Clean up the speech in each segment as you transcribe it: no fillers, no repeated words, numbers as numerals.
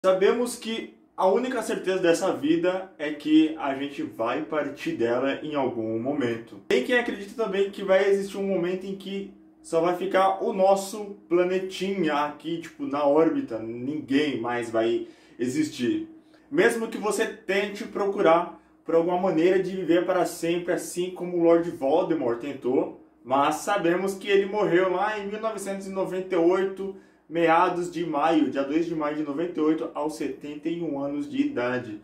Sabemos que a única certeza dessa vida é que a gente vai partir dela em algum momento. Tem quem acredita também que vai existir um momento em que só vai ficar o nosso planetinha aqui, tipo, na órbita. Ninguém mais vai existir. Mesmo que você tente procurar por alguma maneira de viver para sempre, assim como o Lord Voldemort tentou, mas sabemos que ele morreu lá em 1998, meados de maio, dia 2 de maio de 98, aos 71 anos de idade.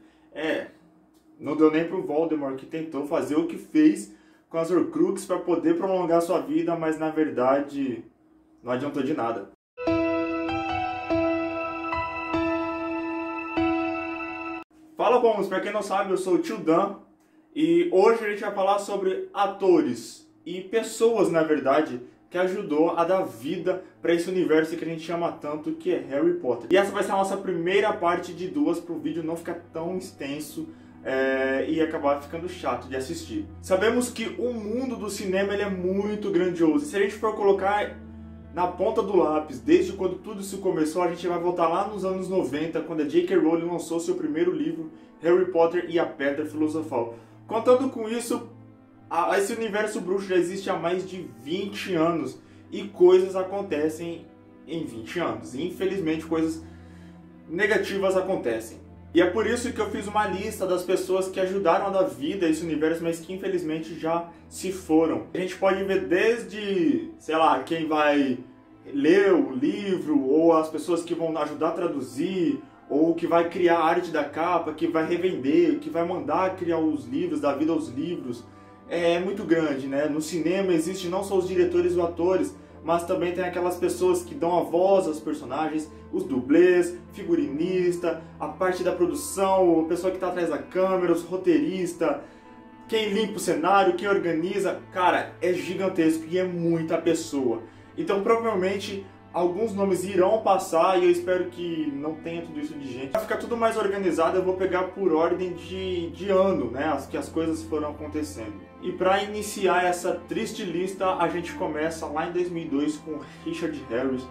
Não deu nem pro Voldemort, que tentou fazer o que fez com as Horcruxes para poder prolongar sua vida, mas na verdade não adiantou de nada. Fala, bons, para quem não sabe, eu sou o Tio Dan e hoje a gente vai falar sobre atores e pessoas, na verdade, que ajudou a dar vida para esse universo que a gente ama tanto, que é Harry Potter. E essa vai ser a nossa primeira parte de duas, para o vídeo não ficar tão extenso e acabar ficando chato de assistir. Sabemos que o mundo do cinema ele é muito grandioso. Se a gente for colocar na ponta do lápis, desde quando tudo isso começou, a gente vai voltar lá nos anos 90, quando a J.K. Rowling lançou seu primeiro livro, Harry Potter e a Pedra Filosofal. Contando com isso, esse universo bruxo já existe há mais de 20 anos e coisas acontecem em 20 anos. E, infelizmente, coisas negativas acontecem. E é por isso que eu fiz uma lista das pessoas que ajudaram a dar vida a esse universo, mas que infelizmente já se foram. A gente pode ver desde, sei lá, quem vai ler o livro, ou as pessoas que vão ajudar a traduzir, ou que vai criar a arte da capa, que vai revender, que vai mandar criar os livros, dar vida aos livros. É muito grande, né? No cinema existe não só os diretores e os atores, mas também tem aquelas pessoas que dão a voz aos personagens, os dublês, figurinista, a parte da produção, a pessoa que está atrás da câmera, os roteiristas, quem limpa o cenário, quem organiza. Cara, é gigantesco e é muita pessoa. Então provavelmente alguns nomes irão passar e eu espero que não tenha tudo isso de gente. Para ficar tudo mais organizado, eu vou pegar por ordem de ano, né? Que as coisas foram acontecendo. E para iniciar essa triste lista, a gente começa lá em 2002 com Richard Harris,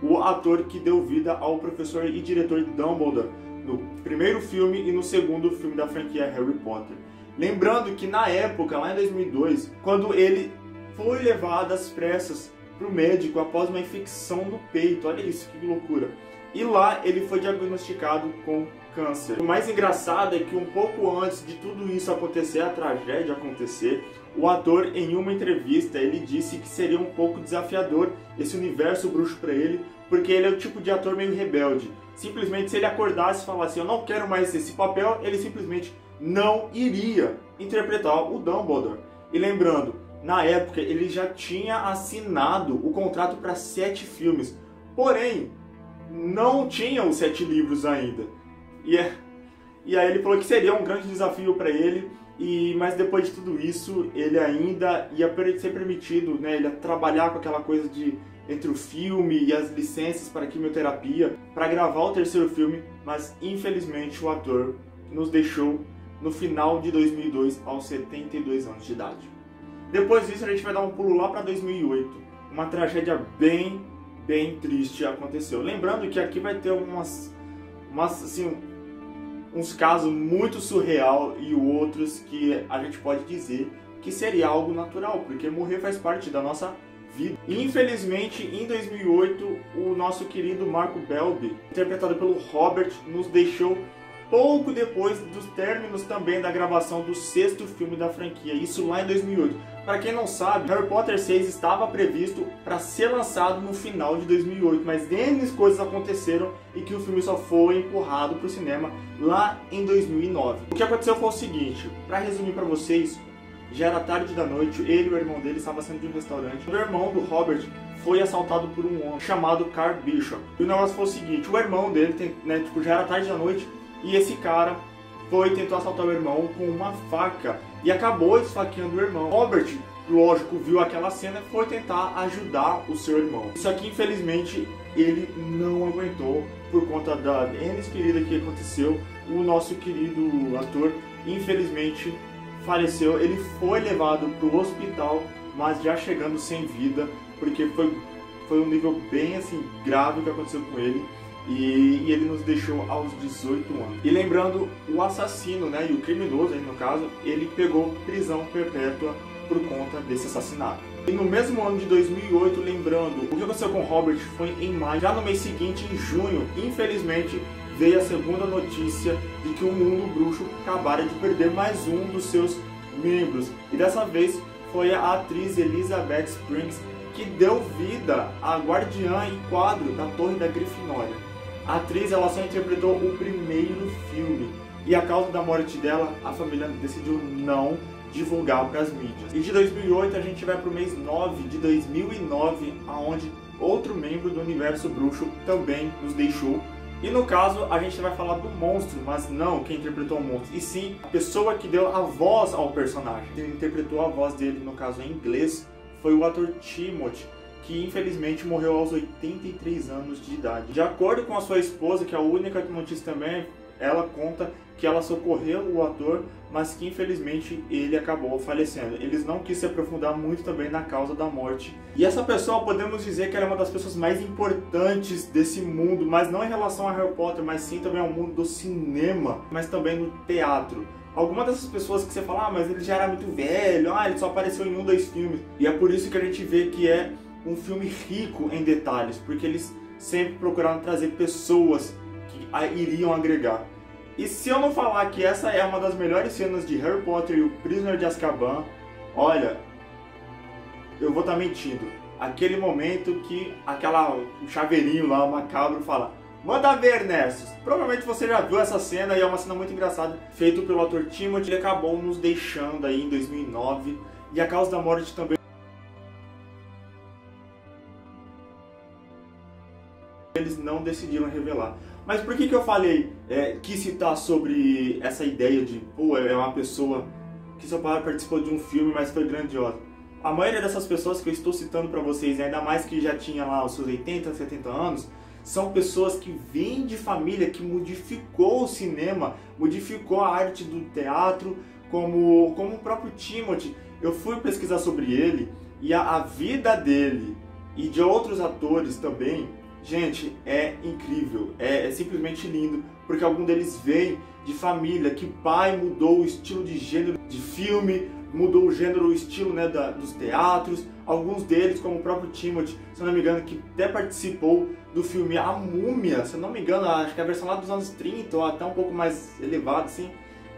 o ator que deu vida ao professor e diretor Dumbledore no primeiro filme e no segundo filme da franquia Harry Potter. Lembrando que na época, lá em 2002, quando ele foi levado às pressas para o médico após uma infecção no peito, olha isso, que loucura. E lá ele foi diagnosticado com câncer. O mais engraçado é que um pouco antes de tudo isso acontecer, a tragédia acontecer, o ator em uma entrevista ele disse que seria um pouco desafiador esse universo bruxo para ele, porque ele é o tipo de ator meio rebelde. Simplesmente se ele acordasse e falasse eu não quero mais esse papel, ele simplesmente não iria interpretar o Dumbledore. E lembrando, na época ele já tinha assinado o contrato para 7 filmes, porém não tinha os 7 livros ainda. E aí ele falou que seria um grande desafio para ele, mas depois de tudo isso ele ainda ia ser permitido, né, ele ia trabalhar com aquela coisa de entre o filme e as licenças para quimioterapia para gravar o terceiro filme, mas infelizmente o ator nos deixou no final de 2002 aos 72 anos de idade. Depois disso a gente vai dar um pulo lá para 2008, uma tragédia bem triste aconteceu. Lembrando que aqui vai ter uns casos muito surreal e outros que a gente pode dizer que seria algo natural, porque morrer faz parte da nossa vida. E, infelizmente, em 2008, o nosso querido Marco Belby, interpretado pelo Robert, nos deixou pouco depois dos términos também da gravação do 6º filme da franquia, isso lá em 2008. Para quem não sabe, Harry Potter 6 estava previsto para ser lançado no final de 2008, mas N coisas aconteceram e que o filme só foi empurrado para o cinema lá em 2009. O que aconteceu foi o seguinte, para resumir para vocês, já era tarde da noite, ele e o irmão dele estavam saindo de um restaurante. O irmão do Robert foi assaltado por um homem chamado Carl Bishop. E o negócio foi o seguinte, o irmão dele, já era tarde da noite, e esse cara tentou assaltar o irmão com uma faca e acabou esfaqueando o irmão. Robert, lógico, viu aquela cena e foi tentar ajudar o seu irmão. Só que infelizmente ele não aguentou por conta da N ferida que aconteceu. O nosso querido ator infelizmente faleceu. Ele foi levado para o hospital, mas já chegando sem vida, porque foi um nível bem assim grave o que aconteceu com ele. E ele nos deixou aos 18 anos. E lembrando, o assassino, né, e o criminoso, aí no caso, ele pegou prisão perpétua por conta desse assassinato. E no mesmo ano de 2008, lembrando, o que aconteceu com Robert foi em maio. Já no mês seguinte, em junho, infelizmente, veio a segunda notícia de que o mundo bruxo acabara de perder mais um dos seus membros. E dessa vez foi a atriz Elizabeth Springs, que deu vida à guardiã em quadro da Torre da Grifinória. A atriz, ela só interpretou o primeiro filme, e a causa da morte dela, a família decidiu não divulgar para as mídias. E de 2008 a gente vai para o mês 9 de 2009, aonde outro membro do universo bruxo também nos deixou. E no caso a gente vai falar do monstro, mas não quem interpretou o monstro, e sim a pessoa que deu a voz ao personagem. Quem interpretou a voz dele, no caso em inglês, foi o ator Timothée, que infelizmente morreu aos 83 anos de idade. De acordo com a sua esposa, que é a única notícia também, ela conta que ela socorreu o ator, mas que infelizmente ele acabou falecendo. Eles não quis se aprofundar muito também na causa da morte. E essa pessoa, podemos dizer que ela é uma das pessoas mais importantes desse mundo, mas não em relação a Harry Potter, mas sim também ao mundo do cinema, mas também no teatro. Algumas dessas pessoas que você fala, mas ele já era muito velho, ele só apareceu em 1, 2 filmes. E é por isso que a gente vê que é um filme rico em detalhes, porque eles sempre procuraram trazer pessoas que iriam agregar. E se eu não falar que essa é uma das melhores cenas de Harry Potter e o Prisioneiro de Azkaban, olha, eu vou estar mentindo. Aquele momento que o chaveirinho lá, o macabro, fala: manda ver, Nessus! Provavelmente você já viu essa cena e é uma cena muito engraçada, feito pelo ator Timothée. Ele acabou nos deixando aí em 2009, e a causa da morte também eles não decidiram revelar. Mas por que eu falei, quis citar sobre essa ideia de, é uma pessoa que só participou de um filme, mas foi grandiosa? A maioria dessas pessoas que eu estou citando para vocês, ainda mais que já tinha lá os seus 80, 70 anos, são pessoas que vêm de família que modificou o cinema, modificou a arte do teatro, como o próprio Timothée. Eu fui pesquisar sobre ele, e a vida dele e de outros atores também, gente, é incrível, é simplesmente lindo, porque algum deles vem de família que pai mudou o estilo de gênero de filme, mudou o gênero, o estilo, né, dos teatros. Alguns deles, como o próprio Timothée, se eu não me engano, que até participou do filme A Múmia, se eu não me engano, acho que é a versão lá dos anos 30, ou até um pouco mais elevada, assim,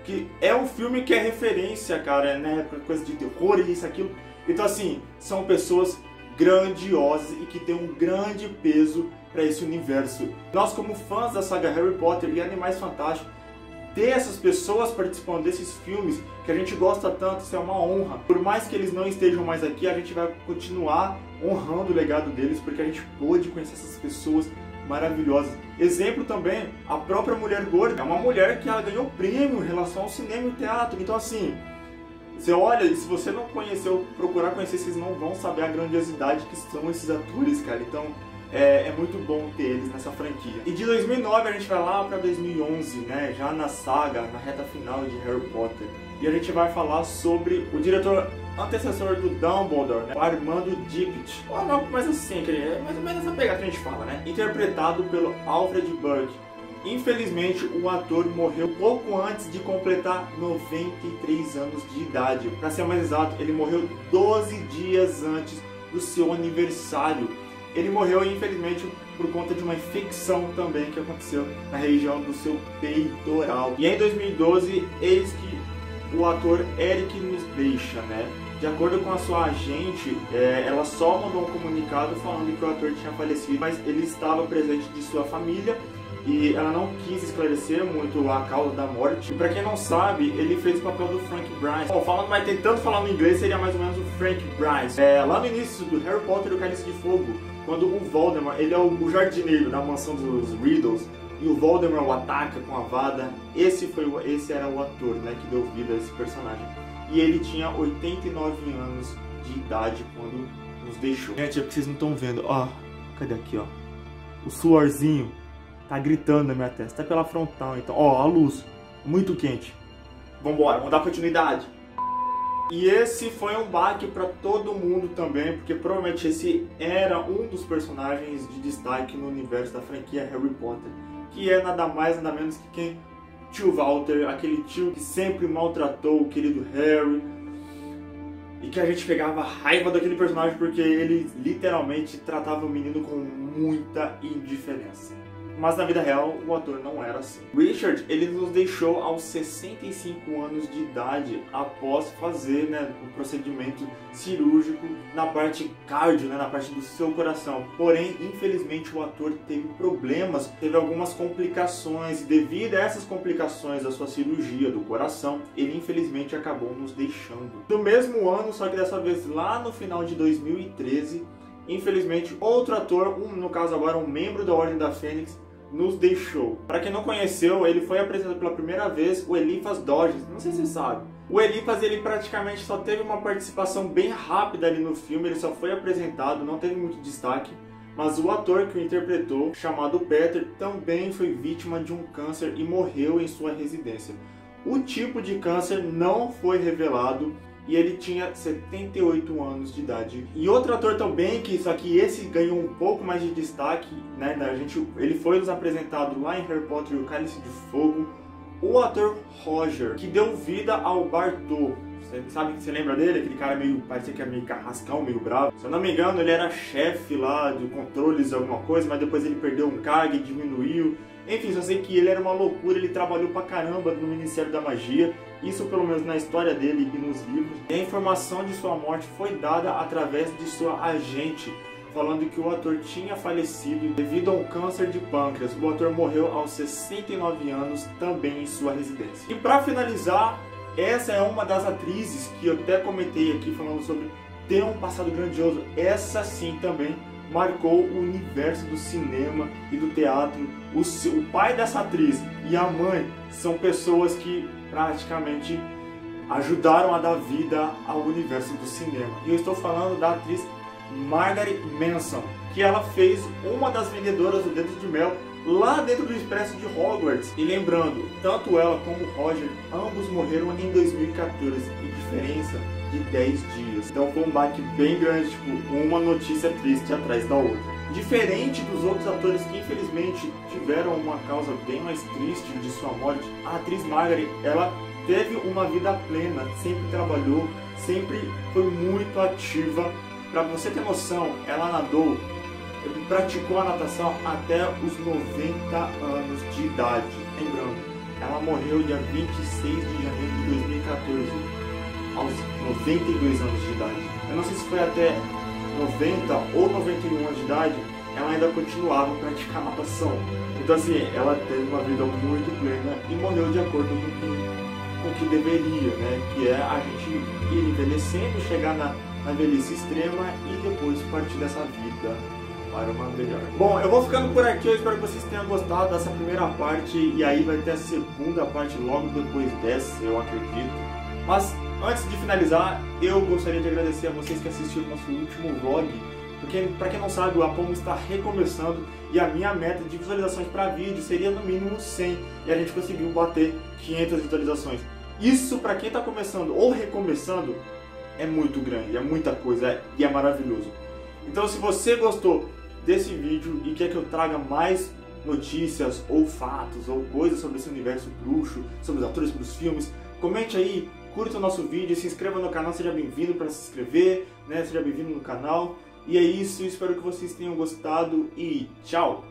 que é um filme que é referência, cara, né, pra coisa de terror e isso, aquilo. Então, assim, são pessoas grandiosas e que tem um grande peso para esse universo. Nós, como fãs da saga Harry Potter e Animais Fantásticos, ter essas pessoas participando desses filmes que a gente gosta tanto, isso é uma honra. Por mais que eles não estejam mais aqui, a gente vai continuar honrando o legado deles, porque a gente pôde conhecer essas pessoas maravilhosas. Exemplo também, a própria Mulher Gorda. É uma mulher que ela ganhou prêmio em relação ao cinema e teatro. Então, assim, você olha, e se você não conheceu, procurar conhecer, vocês não vão saber a grandiosidade que são esses atores, cara. Então, é muito bom ter eles nessa franquia. E de 2009 a gente vai lá pra 2011, né? Já na saga, na reta final de Harry Potter. E a gente vai falar sobre o diretor antecessor do Dumbledore, né? O Armando Dippet. Ou não, mas assim, é mais ou menos essa pegada que a gente fala, né? Interpretado pelo Alfred Burke. Infelizmente, o ator morreu pouco antes de completar 93 anos de idade. Para ser mais exato, ele morreu 12 dias antes do seu aniversário. Ele morreu, infelizmente, por conta de uma infecção também que aconteceu na região do seu peitoral. E em 2012, eis que o ator Eric nos deixa, né? De acordo com a sua agente, ela só mandou um comunicado falando que o ator tinha falecido, mas ele estava presente de sua família e ela não quis esclarecer muito a causa da morte. E pra quem não sabe, ele fez o papel do Frank Bryce. Bom, mas tentando falar no inglês, seria mais ou menos o Frank Bryce. Lá no início do Harry Potter e o Cálice de Fogo, quando o Voldemort, ele é o jardineiro da mansão dos Riddles, e o Voldemort o ataca com a vada, esse era o ator, né, que deu vida a esse personagem. E ele tinha 89 anos de idade quando nos deixou. Gente, é porque vocês não estão vendo, ó, cadê aqui, ó, o suorzinho tá gritando na minha testa, tá pela frontal, então, ó, a luz, muito quente. Vambora, vamos dar continuidade. E esse foi um baque para todo mundo também, porque provavelmente esse era um dos personagens de destaque no universo da franquia Harry Potter, que é nada mais nada menos que quem? Tio Walter, aquele tio que sempre maltratou o querido Harry, e que a gente pegava raiva daquele personagem porque ele literalmente tratava o menino com muita indiferença. Mas na vida real, o ator não era assim. Richard, ele nos deixou aos 65 anos de idade após fazer, o procedimento cirúrgico na parte cardio, na parte do seu coração. Porém, infelizmente, o ator teve problemas, teve algumas complicações e devido a essas complicações da sua cirurgia do coração, ele infelizmente acabou nos deixando. No mesmo ano, só que dessa vez lá no final de 2013, infelizmente, outro ator, no caso agora um membro da Ordem da Fênix, nos deixou. Para quem não conheceu, ele foi apresentado pela primeira vez, o Eliphas Dodges, não sei se você sabe. O Eliphas, ele praticamente só teve uma participação bem rápida ali no filme, ele só foi apresentado, não teve muito destaque. Mas o ator que o interpretou, chamado Peter, também foi vítima de um câncer e morreu em sua residência. O tipo de câncer não foi revelado, e ele tinha 78 anos de idade. E outro ator também, só que esse ganhou um pouco mais de destaque, ele foi nos apresentado lá em Harry Potter e o Cálice de Fogo, o ator Roger, que deu vida ao Bartô. Você lembra dele? Aquele cara parecia que era meio carrascão, meio bravo. Se eu não me engano, ele era chefe lá de controles de alguma coisa, mas depois ele perdeu um cargo e diminuiu. Enfim, só sei que ele era uma loucura, ele trabalhou pra caramba no Ministério da Magia, isso pelo menos na história dele e nos livros. E a informação de sua morte foi dada através de sua agente, falando que o ator tinha falecido devido a um câncer de pâncreas. O ator morreu aos 69 anos, também em sua residência. E pra finalizar, essa é uma das atrizes que eu até comentei aqui falando sobre ter um passado grandioso. Essa sim também marcou o universo do cinema e do teatro. O pai dessa atriz e a mãe são pessoas que praticamente ajudaram a dar vida ao universo do cinema. E eu estou falando da atriz Margaret Manson, que ela fez uma das vendedoras do Dedo de Mel lá dentro do Expresso de Hogwarts. E lembrando, tanto ela como o Roger, ambos morreram em 2014, e diferença de 10 dias. Então foi um baque bem grande, uma notícia triste atrás da outra. Diferente dos outros atores que infelizmente tiveram uma causa bem mais triste de sua morte, a atriz Margaret, ela teve uma vida plena, sempre trabalhou, sempre foi muito ativa. Para você ter noção, ela nadou, praticou a natação até os 90 anos de idade. Lembrando, ela morreu dia 26 de janeiro de 2014, aos 92 anos de idade. Eu não sei se foi até 90 ou 91 anos de idade, ela ainda continuava a praticar natação. Então assim, ela teve uma vida muito plena e morreu de acordo com o que deveria, que é a gente ir envelhecendo, chegar na velhice extrema e depois partir dessa vida para uma melhor. Bom, eu vou ficando por aqui, eu espero que vocês tenham gostado dessa primeira parte e aí vai ter a segunda parte logo depois dessa, eu acredito. Mas antes de finalizar, eu gostaria de agradecer a vocês que assistiram o nosso último vlog, porque para quem não sabe, o Apomo está recomeçando e a minha meta de visualizações para vídeo seria no mínimo 100 e a gente conseguiu bater 500 visualizações. Isso para quem está começando ou recomeçando é muito grande, é muita coisa e é maravilhoso. Então se você gostou desse vídeo e quer que eu traga mais notícias ou fatos ou coisas sobre esse universo bruxo, sobre os atores, sobre os filmes, comente aí, curta o nosso vídeo, se inscreva no canal, seja bem-vindo para se inscrever, seja bem-vindo no canal. E é isso, espero que vocês tenham gostado e tchau!